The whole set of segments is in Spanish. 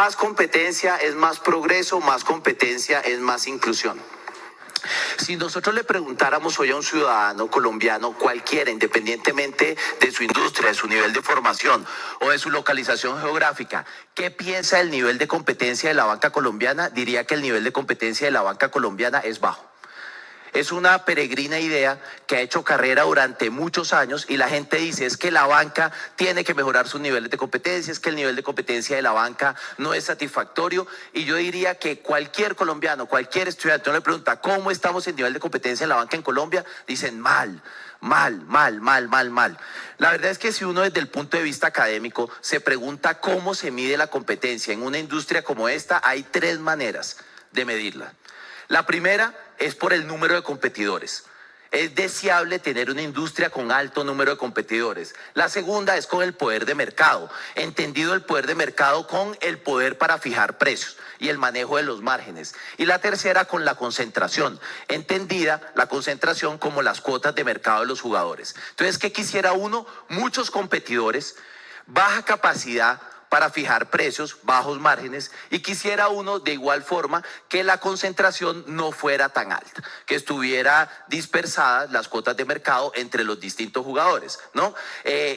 más competencia es más progreso, más competencia es más inclusión. Si nosotros le preguntáramos hoy a un ciudadano colombiano cualquiera, independientemente de su industria, de su nivel de formación o de su localización geográfica, ¿qué piensa del nivel de competencia de la banca colombiana? Diría que el nivel de competencia de la banca colombiana es bajo. Es una peregrina idea que ha hecho carrera durante muchos años y la gente dice es que la banca tiene que mejorar sus niveles de competencia, es que el nivel de competencia de la banca no es satisfactorio y yo diría que cualquier colombiano, cualquier estudiante, uno le pregunta ¿cómo estamos en nivel de competencia en la banca en Colombia? Dicen mal. La verdad es que si uno desde el punto de vista académico se pregunta cómo se mide la competencia en una industria como esta, hay tres maneras de medirla. La primera es por el número de competidores. Es deseable tener una industria con alto número de competidores. La segunda es con el poder de mercado, entendido el poder de mercado con el poder para fijar precios y el manejo de los márgenes. Y la tercera con la concentración, entendida la concentración como las cuotas de mercado de los jugadores. Entonces, ¿qué quisiera uno? Muchos competidores, baja capacidad para fijar precios, bajos márgenes, y quisiera uno de igual forma que la concentración no fuera tan alta, que estuviera dispersadas las cuotas de mercado entre los distintos jugadores, ¿no?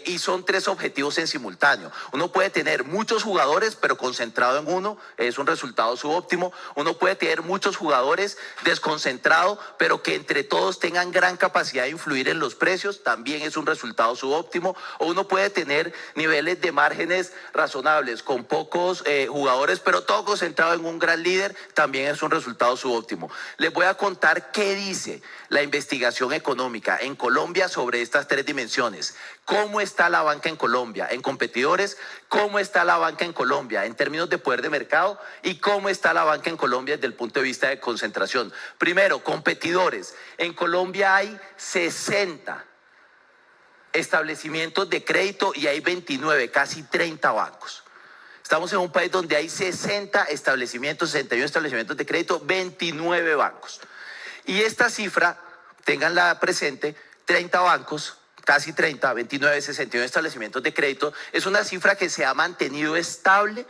Y son tres objetivos en simultáneo. Uno puede tener muchos jugadores, pero concentrado en uno, es un resultado subóptimo. Uno puede tener muchos jugadores desconcentrados, pero que entre todos tengan gran capacidad de influir en los precios, también es un resultado subóptimo. O uno puede tener niveles de márgenes razonables con pocos jugadores, pero todo concentrado en un gran líder, también es un resultado subóptimo. Les voy a contar qué dice la investigación económica en Colombia sobre estas tres dimensiones. ¿Cómo está la banca en Colombia en competidores? ¿Cómo está la banca en Colombia en términos de poder de mercado? ¿Y cómo está la banca en Colombia desde el punto de vista de concentración? Primero, competidores. En Colombia hay 60 establecimientos de crédito y hay 29, casi 30 bancos. Estamos en un país donde hay 60 establecimientos, 61 establecimientos de crédito, 29 bancos. Y esta cifra, ténganla presente, 30 bancos, casi 30, 29, 61 establecimientos de crédito, es una cifra que se ha mantenido estable.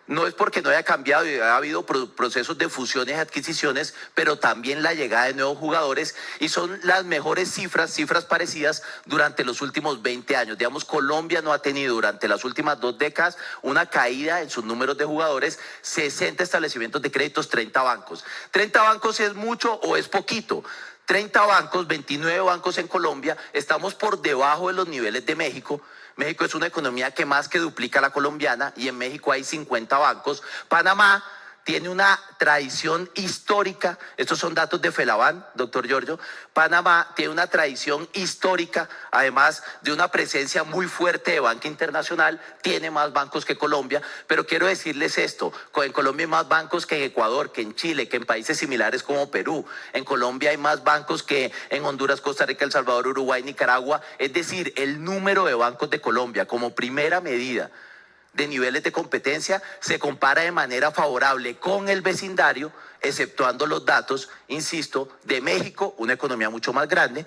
No es porque no haya cambiado y ha habido procesos de fusiones y adquisiciones, pero también la llegada de nuevos jugadores y son las mejores cifras parecidas durante los últimos 20 años. Digamos, Colombia no ha tenido durante las últimas 2 décadas una caída en sus números de jugadores, 60 establecimientos de créditos, 30 bancos. ¿30 bancos es mucho o es poquito? 30 bancos, 29 bancos en Colombia, estamos por debajo de los niveles de México. México es una economía que más que duplica la colombiana y en México hay 50 bancos. Panamá tiene una tradición histórica, estos son datos de Felaban, doctor Giorgio. Panamá tiene una tradición histórica, además de una presencia muy fuerte de banca internacional, tiene más bancos que Colombia, pero quiero decirles esto, en Colombia hay más bancos que en Ecuador, que en Chile, que en países similares como Perú. En Colombia hay más bancos que en Honduras, Costa Rica, El Salvador, Uruguay, Nicaragua. Es decir, el número de bancos de Colombia como primera medida de niveles de competencia se compara de manera favorable con el vecindario, exceptuando los datos, insisto, de México, una economía mucho más grande,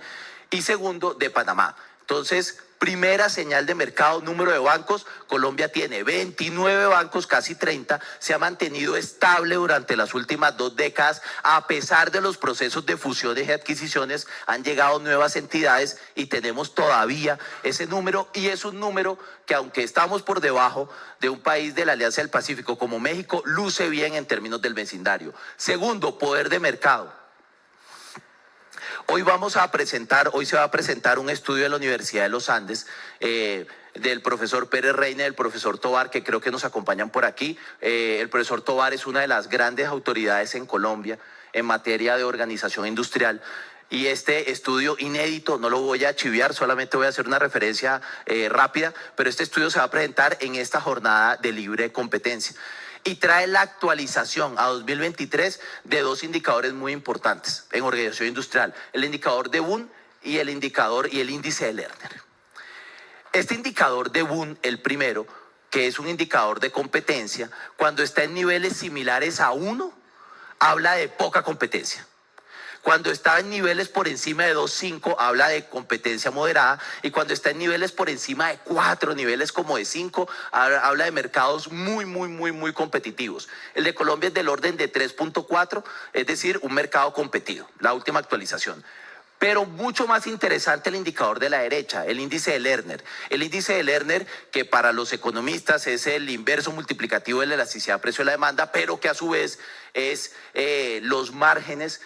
y segundo, de Panamá. Entonces, primera señal de mercado, número de bancos, Colombia tiene 29 bancos, casi 30, se ha mantenido estable durante las últimas 2 décadas, a pesar de los procesos de fusiones y adquisiciones, han llegado nuevas entidades y tenemos todavía ese número, y es un número que aunque estamos por debajo de un país de la Alianza del Pacífico como México, luce bien en términos del vecindario. Segundo, poder de mercado. Hoy se va a presentar un estudio de la Universidad de los Andes, del profesor Pérez Reina y del profesor Tovar, que creo que nos acompañan por aquí. El profesor Tovar es una de las grandes autoridades en Colombia en materia de organización industrial. Y este estudio inédito, no lo voy a chiviar, solamente voy a hacer una referencia rápida, pero este estudio se va a presentar en esta jornada de libre competencia. Y trae la actualización a 2023 de 2 indicadores muy importantes en organización industrial. El indicador de Boone y el índice de Lerner. Este indicador de Boone, el primero, que es un indicador de competencia, cuando está en niveles similares a 1, habla de poca competencia. Cuando está en niveles por encima de 2,5 habla de competencia moderada, y cuando está en niveles por encima de 4, niveles como de 5, habla de mercados muy competitivos. El de Colombia es del orden de 3,4, es decir, un mercado competido, la última actualización. Pero mucho más interesante el indicador de la derecha, el índice de Lerner. El índice de Lerner, que para los economistas es el inverso multiplicativo de la elasticidad precio de la demanda, pero que a su vez es los márgenes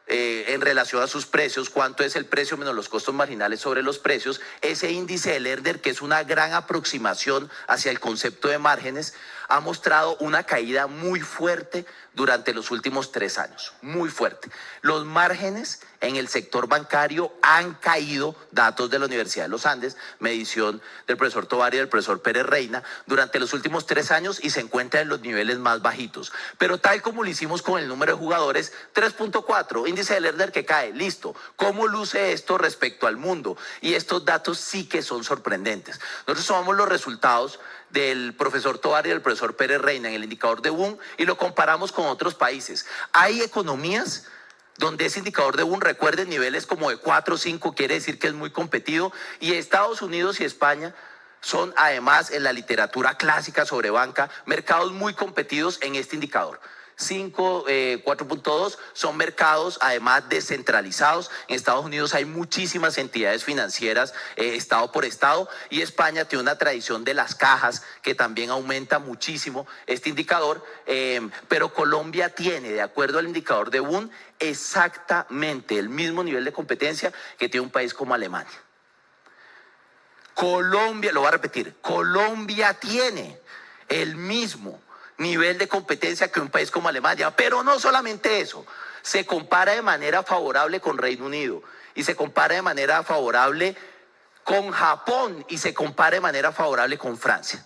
en relación a sus precios, cuánto es el precio menos los costos marginales sobre los precios. Ese índice de Lerner, que es una gran aproximación hacia el concepto de márgenes, ha mostrado una caída muy fuerte durante los últimos 3 años, muy fuerte. Los márgenes en el sector bancario han caído, datos de la Universidad de los Andes, medición del profesor Tovar y del profesor Pérez Reina, durante los últimos 3 años, y se encuentran en los niveles más bajitos. Pero tal como lo hicimos con el número de jugadores, 3,4, índice de Lerner que cae, listo. ¿Cómo luce esto respecto al mundo? Y estos datos sí que son sorprendentes. Nosotros tomamos los resultados del profesor Tovar y del profesor Pérez Reina en el indicador de Boone y lo comparamos con otros países. Hay economías donde ese indicador de Boone, recuerden, niveles como de 4 o 5, quiere decir que es muy competido, y Estados Unidos y España son, además, en la literatura clásica sobre banca, mercados muy competidos en este indicador. 5, 4,2 son mercados además descentralizados. En Estados Unidos hay muchísimas entidades financieras, estado por estado, y España tiene una tradición de las cajas que también aumenta muchísimo este indicador, pero Colombia tiene, de acuerdo al indicador de Boone, exactamente el mismo nivel de competencia que tiene un país como Alemania. Colombia, lo voy a repetir, Colombia tiene el mismo nivel de competencia que un país como Alemania, pero no solamente eso, se compara de manera favorable con Reino Unido, y se compara de manera favorable con Japón, y se compara de manera favorable con Francia.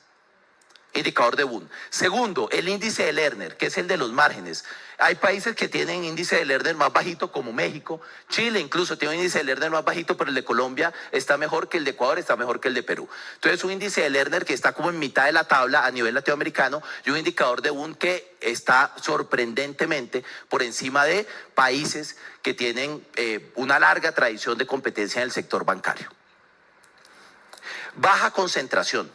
Indicador de Boone. Segundo, el índice de Lerner, que es el de los márgenes. Hay países que tienen índice de Lerner más bajito, como México. Chile incluso tiene un índice de Lerner más bajito, pero el de Colombia está mejor que el de Ecuador, está mejor que el de Perú. Entonces, un índice de Lerner que está como en mitad de la tabla a nivel latinoamericano, y un indicador de Boone que está sorprendentemente por encima de países que tienen una larga tradición de competencia en el sector bancario. Baja concentración.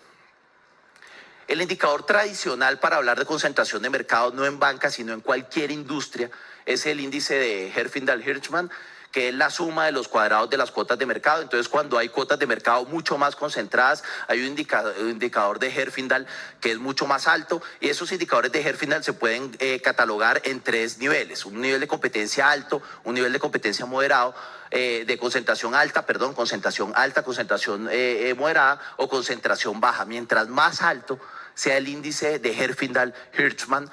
El indicador tradicional para hablar de concentración de mercado, no en banca, sino en cualquier industria, es el índice de Herfindahl-Hirschman, que es la suma de los cuadrados de las cuotas de mercado. Entonces, cuando hay cuotas de mercado mucho más concentradas, hay un indicador de Herfindahl que es mucho más alto, y esos indicadores de Herfindahl se pueden catalogar en 3 niveles: un nivel de competencia alto, un nivel de competencia moderado, de concentración alta, concentración alta, concentración moderada o concentración baja. Mientras más alto sea el índice de Herfindahl-Hirschman,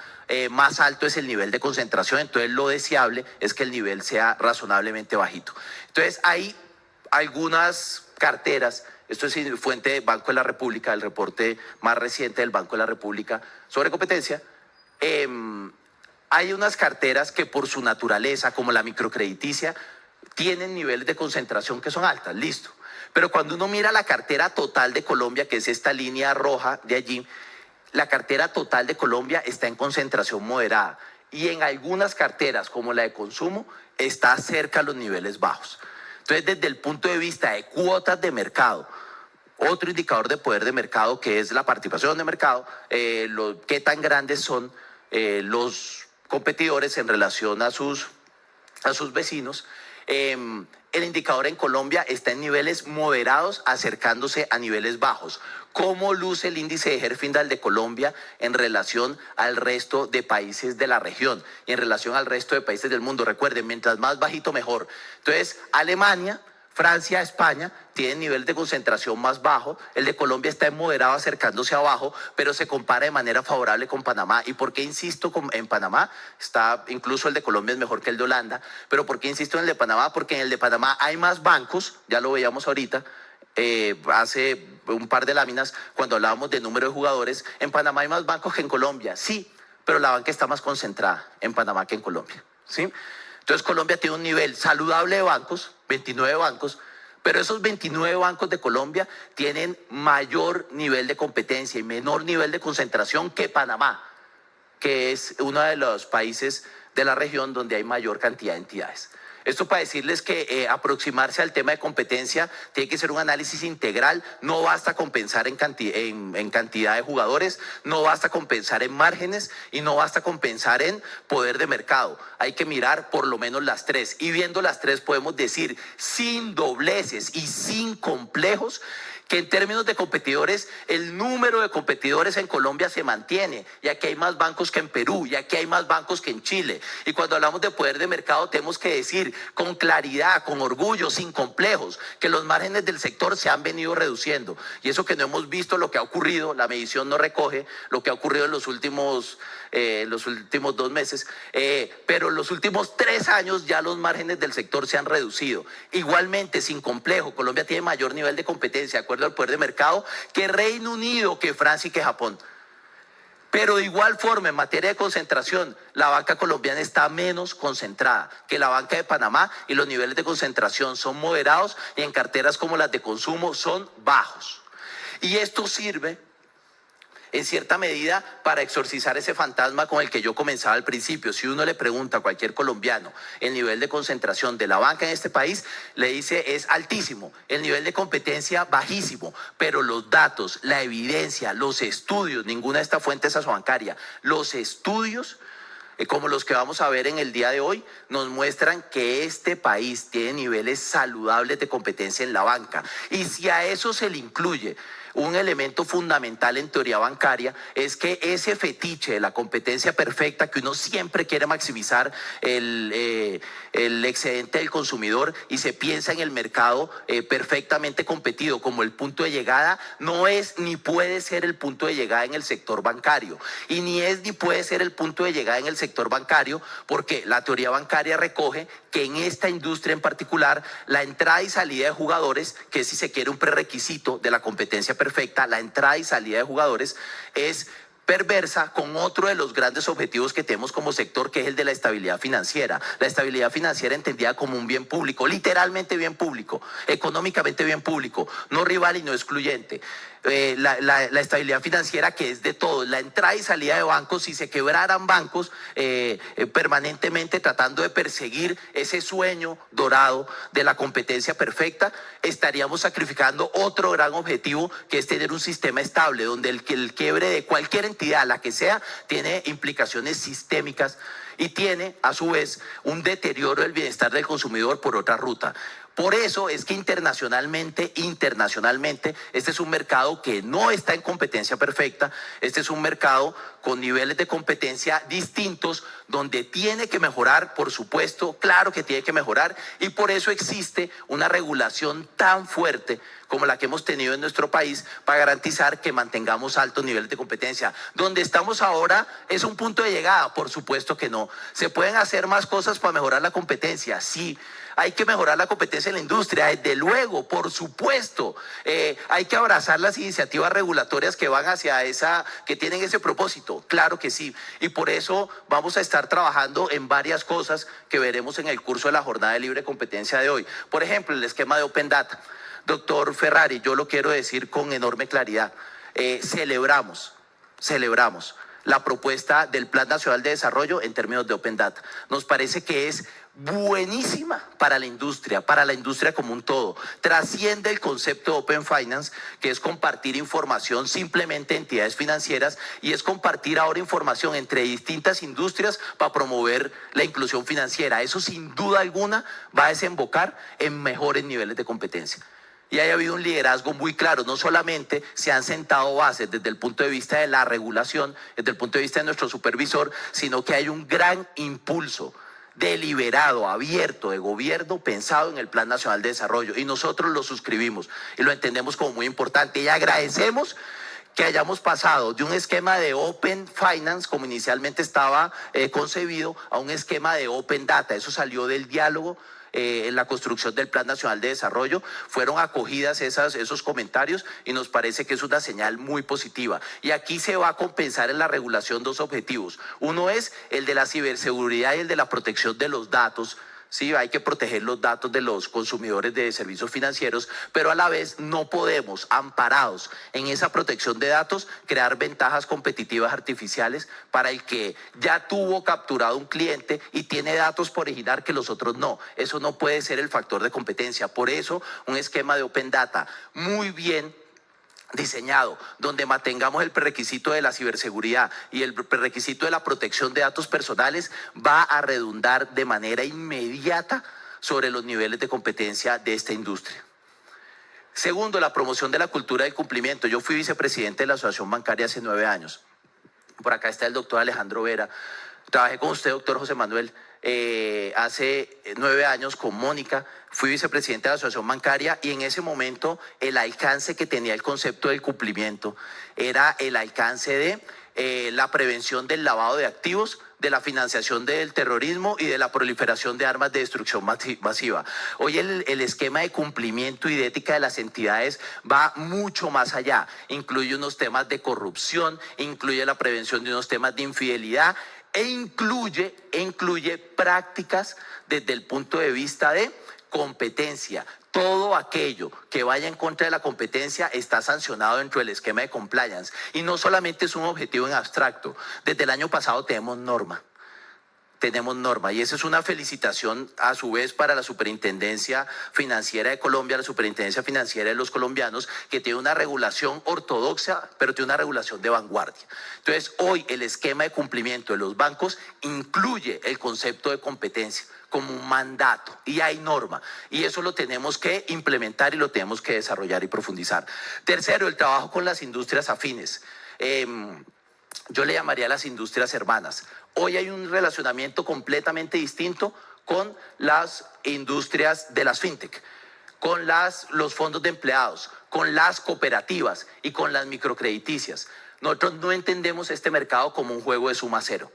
más alto es el nivel de concentración. Entonces, lo deseable es que el nivel sea razonablemente bajito. Entonces, hay algunas carteras, esto es fuente de Banco de la República, el reporte más reciente del Banco de la República sobre competencia. Hay unas carteras que, por su naturaleza, como la microcrediticia, tienen niveles de concentración que son altas, listo. Pero cuando uno mira la cartera total de Colombia, que es esta línea roja de allí, la cartera total de Colombia está en concentración moderada, y en algunas carteras, como la de consumo, está cerca a los niveles bajos. Entonces, desde el punto de vista de cuotas de mercado, otro indicador de poder de mercado, que es la participación de mercado, qué tan grandes son los competidores en relación a sus vecinos. El indicador en Colombia está en niveles moderados, acercándose a niveles bajos. ¿Cómo luce el índice de Herfindahl de Colombia en relación al resto de países de la región y en relación al resto de países del mundo? Recuerden, mientras más bajito, mejor. Entonces, Alemania, Francia, España tienen nivel de concentración más bajo. El de Colombia está en moderado, acercándose abajo, pero se compara de manera favorable con Panamá. ¿Y por qué insisto en Panamá? Incluso el de Colombia es mejor que el de Holanda. ¿Pero por qué insisto en el de Panamá? Porque en el de Panamá hay más bancos, ya lo veíamos ahorita, hace un par de láminas, cuando hablábamos de número de jugadores. En Panamá hay más bancos que en Colombia, sí, pero la banca está más concentrada en Panamá que en Colombia, ¿sí? Entonces, Colombia tiene un nivel saludable de bancos, 29 bancos, pero esos 29 bancos de Colombia tienen mayor nivel de competencia y menor nivel de concentración que Panamá, que es uno de los países de la región donde hay mayor cantidad de entidades. Esto para decirles que aproximarse al tema de competencia tiene que ser un análisis integral. No basta con pensar en cantidad de jugadores, no basta con pensar en márgenes y no basta con pensar en poder de mercado. Hay que mirar por lo menos las tres. Y viendo las tres podemos decir sin dobleces y sin complejos que en términos de competidores, el número de competidores en Colombia se mantiene, y aquí hay más bancos que en Perú, y aquí hay más bancos que en Chile. Y cuando hablamos de poder de mercado, tenemos que decir con claridad, con orgullo, sin complejos, que los márgenes del sector se han venido reduciendo. Y eso que no hemos visto lo que ha ocurrido, la medición no recoge lo que ha ocurrido en los últimos 2 meses, pero en los últimos 3 años ya los márgenes del sector se han reducido. Igualmente, sin complejo, Colombia tiene mayor nivel de competencia, de acuerdo al poder de mercado, que Reino Unido, que Francia y que Japón. Pero de igual forma, en materia de concentración, la banca colombiana está menos concentrada que la banca de Panamá, y los niveles de concentración son moderados y en carteras como las de consumo son bajos. Y esto sirve en cierta medida para exorcizar ese fantasma con el que yo comenzaba al principio. Si uno le pregunta a cualquier colombiano el nivel de concentración de la banca en este país, le dice es altísimo, el nivel de competencia bajísimo, pero los datos, la evidencia, los estudios, ninguna de estas fuentes es bancaria, los estudios como los que vamos a ver en el día de hoy, nos muestran que este país tiene niveles saludables de competencia en la banca. Y si a eso se le incluye un elemento fundamental en teoría bancaria, es que ese fetiche de la competencia perfecta, que uno siempre quiere maximizar el excedente del consumidor y se piensa en el mercado perfectamente competido como el punto de llegada, no es ni puede ser el punto de llegada en el sector bancario, y ni es ni puede ser el punto de llegada en el sector bancario, porque la teoría bancaria recoge que en esta industria en particular, la entrada y salida de jugadores, que es, si se quiere, un prerequisito de la competencia perfecta, la entrada y salida de jugadores es perversa con otro de los grandes objetivos que tenemos como sector, que es el de la estabilidad financiera. La estabilidad financiera entendida como un bien público, literalmente bien público, económicamente bien público, no rival y no excluyente. La estabilidad financiera, que es de todo, la entrada y salida de bancos. Si se quebraran bancos permanentemente tratando de perseguir ese sueño dorado de la competencia perfecta, estaríamos sacrificando otro gran objetivo, que es tener un sistema estable, donde el quiebre de cualquier entidad, la que sea, tiene implicaciones sistémicas y tiene a su vez un deterioro del bienestar del consumidor por otra ruta. Por eso es que internacionalmente, este es un mercado que no está en competencia perfecta, este es un mercado con niveles de competencia distintos, donde tiene que mejorar, por supuesto, claro que tiene que mejorar, y por eso existe una regulación tan fuerte como la que hemos tenido en nuestro país para garantizar que mantengamos altos niveles de competencia. Donde estamos ahora es un punto de llegada, por supuesto que no. ¿Se pueden hacer más cosas para mejorar la competencia? Sí. Hay que mejorar la competencia en la industria, desde luego, por supuesto. Hay que abrazar las iniciativas regulatorias que van hacia que tienen ese propósito, claro que sí. Y por eso vamos a estar trabajando en varias cosas que veremos en el curso de la jornada de libre competencia de hoy. Por ejemplo, el esquema de Open Data. Doctor Ferrari, yo lo quiero decir con enorme claridad. Celebramos la propuesta del Plan Nacional de Desarrollo en términos de Open Data. Nos parece que es buenísima para la industria como un todo. Trasciende el concepto de Open Finance, que es compartir información simplemente de entidades financieras, y es compartir ahora información entre distintas industrias para promover la inclusión financiera. Eso sin duda alguna va a desembocar en mejores niveles de competencia. Y haya habido un liderazgo muy claro. No solamente se han sentado bases desde el punto de vista de la regulación, desde el punto de vista de nuestro supervisor, sino que hay un gran impulso deliberado, abierto, de gobierno pensado en el Plan Nacional de Desarrollo, y nosotros lo suscribimos y lo entendemos como muy importante, y agradecemos que hayamos pasado de un esquema de Open Finance, como inicialmente estaba concebido, a un esquema de Open Data. Eso salió del diálogo en la construcción del Plan Nacional de Desarrollo. Fueron acogidas esos comentarios y nos parece que es una señal muy positiva. Y aquí se va a compensar en la regulación dos objetivos. Uno es el de la ciberseguridad y el de la protección de los datos Sí, hay que proteger los datos de los consumidores de servicios financieros, pero a la vez no podemos, amparados en esa protección de datos, crear ventajas competitivas artificiales para el que ya tuvo capturado un cliente y tiene datos por originar que los otros no. Eso no puede ser el factor de competencia. Por eso, un esquema de Open Data muy bien diseñado, donde mantengamos el prerequisito de la ciberseguridad y el prerequisito de la protección de datos personales, va a redundar de manera inmediata sobre los niveles de competencia de esta industria. Segundo, la promoción de la cultura del cumplimiento. Yo fui vicepresidente de la Asociación Bancaria hace 9 años. Por acá está el doctor Alejandro Vera. Trabajé con usted, doctor José Manuel, hace 9 años con Mónica. Fui vicepresidente de la Asociación Bancaria y en ese momento el alcance que tenía el concepto del cumplimiento era el alcance de la prevención del lavado de activos, de la financiación del terrorismo y de la proliferación de armas de destrucción masiva. Hoy el esquema de cumplimiento y de ética de las entidades va mucho más allá. Incluye unos temas de corrupción, incluye la prevención de unos temas de infidelidad e incluye prácticas desde el punto de vista de competencia. Todo aquello que vaya en contra de la competencia está sancionado dentro del esquema de compliance. Y no solamente es un objetivo en abstracto. Desde el año pasado tenemos norma. Y esa es una felicitación a su vez para la Superintendencia Financiera de Colombia, la Superintendencia Financiera de los colombianos, que tiene una regulación ortodoxa, pero tiene una regulación de vanguardia. Entonces, hoy el esquema de cumplimiento de los bancos incluye el concepto de competencia como un mandato y hay norma y eso lo tenemos que implementar y lo tenemos que desarrollar y profundizar. Tercero, el trabajo con las industrias afines. Yo le llamaría a las industrias hermanas. Hoy hay un relacionamiento completamente distinto con las industrias de las fintech, con los fondos de empleados, con las cooperativas y con las microcrediticias. Nosotros no entendemos este mercado como un juego de suma cero.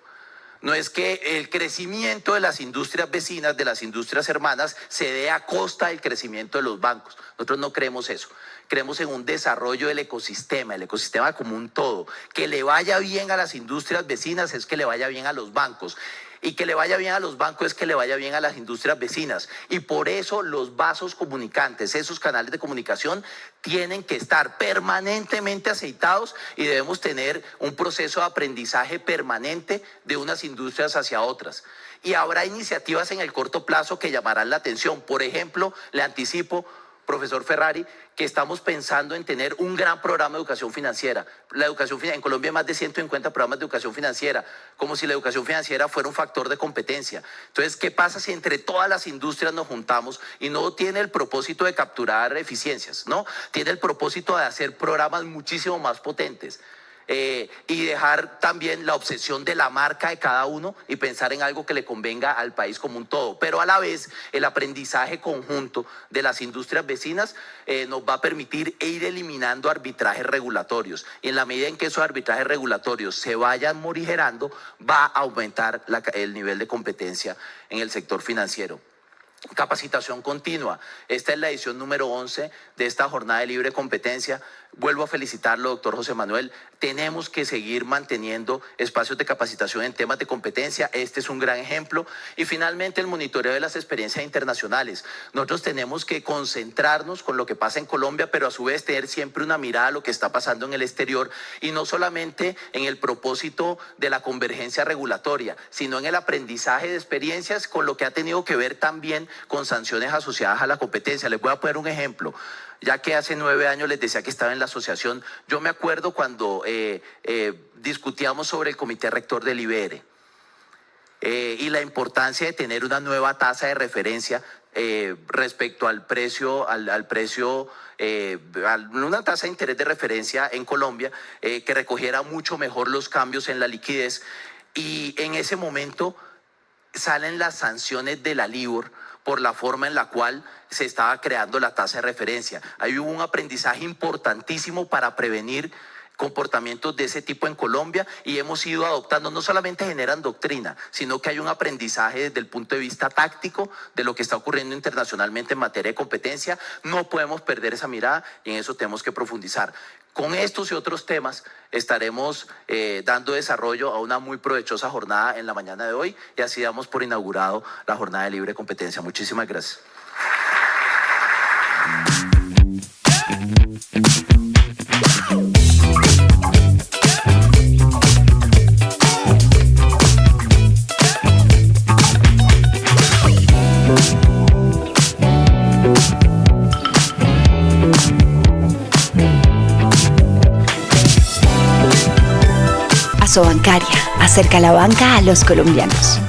No es que el crecimiento de las industrias vecinas, de las industrias hermanas, se dé a costa del crecimiento de los bancos. Nosotros no creemos eso. Creemos en un desarrollo del ecosistema, el ecosistema como un todo. Que le vaya bien a las industrias vecinas es que le vaya bien a los bancos. Y que le vaya bien a los bancos es que le vaya bien a las industrias vecinas. Y por eso los vasos comunicantes, esos canales de comunicación, tienen que estar permanentemente aceitados y debemos tener un proceso de aprendizaje permanente de unas industrias hacia otras. Y habrá iniciativas en el corto plazo que llamarán la atención. Por ejemplo, le anticipo, profesor Ferrari, que estamos pensando en tener un gran programa de educación financiera. En Colombia hay más de 150 programas de educación financiera, como si la educación financiera fuera un factor de competencia. Entonces, ¿qué pasa si entre todas las industrias nos juntamos y no tiene el propósito de capturar eficiencias, ¿no? Tiene el propósito de hacer programas muchísimo más potentes. Y dejar también la obsesión de la marca de cada uno y pensar en algo que le convenga al país como un todo. Pero a la vez el aprendizaje conjunto de las industrias vecinas nos va a permitir ir eliminando arbitrajes regulatorios. Y en la medida en que esos arbitrajes regulatorios se vayan morigerando, va a aumentar el nivel de competencia en el sector financiero. Capacitación continua. Esta es la edición número 11 de esta jornada de libre competencia. Vuelvo a felicitarlo, doctor José Manuel. Tenemos que seguir manteniendo espacios de capacitación en temas de competencia. Este es un gran ejemplo. Y finalmente, el monitoreo de las experiencias internacionales. Nosotros tenemos que concentrarnos con lo que pasa en Colombia, pero a su vez tener siempre una mirada a lo que está pasando en el exterior y no solamente en el propósito de la convergencia regulatoria, sino en el aprendizaje de experiencias con lo que ha tenido que ver también con sanciones asociadas a la competencia. Les voy a poner un ejemplo. Ya que hace 9 años les decía que estaba en la asociación, yo me acuerdo cuando discutíamos sobre el comité rector del IBR y la importancia de tener una nueva tasa de referencia respecto al precio, una tasa de interés de referencia en Colombia que recogiera mucho mejor los cambios en la liquidez. Y en ese momento salen las sanciones de la LIBOR por la forma en la cual se estaba creando la tasa de referencia. Ahí hubo un aprendizaje importantísimo para prevenir comportamientos de ese tipo en Colombia y hemos ido adoptando, no solamente generan doctrina, sino que hay un aprendizaje desde el punto de vista táctico de lo que está ocurriendo internacionalmente en materia de competencia. No podemos perder esa mirada y en eso tenemos que profundizar. Con estos y otros temas estaremos dando desarrollo a una muy provechosa jornada en la mañana de hoy y así damos por inaugurado la jornada de libre competencia. Muchísimas gracias. Asobancaria, acerca la banca a los colombianos.